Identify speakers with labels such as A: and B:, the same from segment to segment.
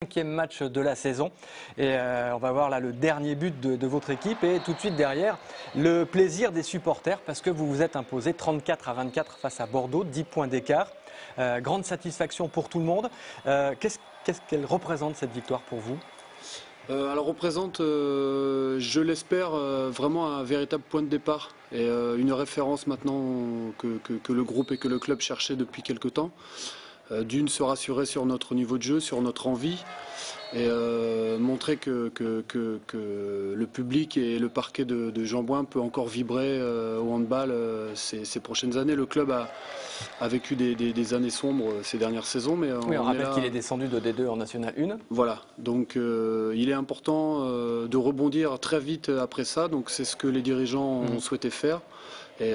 A: 5e match de la saison et on va voir là le dernier but de votre équipe et tout de suite derrière le plaisir des supporters parce que vous vous êtes imposé 34-24 face à Bordeaux, 10 points d'écart. Grande satisfaction pour tout le monde. Qu'est-ce qu'elle représente cette victoire pour vous?
B: Elle représente, je l'espère, vraiment un véritable point de départ et une référence maintenant que le groupe et que le club cherchaient depuis quelque temps. D'une, se rassurer sur notre niveau de jeu, sur notre envie et montrer que le public et le parquet de Jean-Bouin peut encore vibrer au handball ces prochaines années. Le club a vécu des années sombres ces dernières saisons. Mais
A: oui, on rappelle qu'il est descendu de D2 en National 1.
B: Voilà, donc il est important de rebondir très vite après ça. Donc c'est ce que les dirigeants ont souhaité faire. Et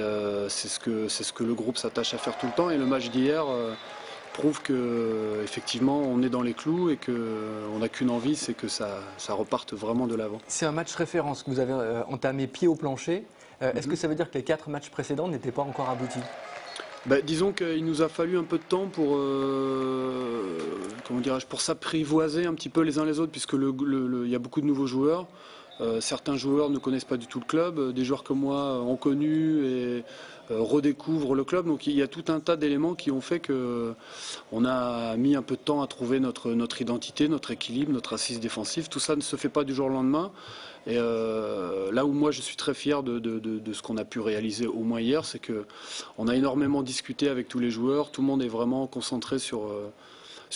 B: c'est ce que le groupe s'attache à faire tout le temps. Et le match d'hier prouve que effectivement on est dans les clous et qu'on n'a qu'une envie, c'est que ça reparte vraiment de l'avant.
A: C'est un match référence que vous avez entamé pied au plancher. Est-ce que ça veut dire que les 4 matchs précédents n'étaient pas encore aboutis?
B: Disons qu'il nous a fallu un peu de temps pour, comment dirais-je, pour s'apprivoiser un petit peu les uns les autres, puisque il y a beaucoup de nouveaux joueurs. Certains joueurs ne connaissent pas du tout le club, des joueurs comme moi ont connu et redécouvrent le club. Donc il y a tout un tas d'éléments qui ont fait qu'on a mis un peu de temps à trouver notre identité, notre équilibre, notre assise défensive. Tout ça ne se fait pas du jour au lendemain. Et là où moi je suis très fier de ce qu'on a pu réaliser au moins hier, c'est qu'on a énormément discuté avec tous les joueurs, tout le monde est vraiment concentré sur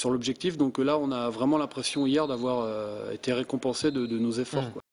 B: l'objectif. Donc là on a vraiment l'impression hier d'avoir été récompensé de nos efforts, quoi.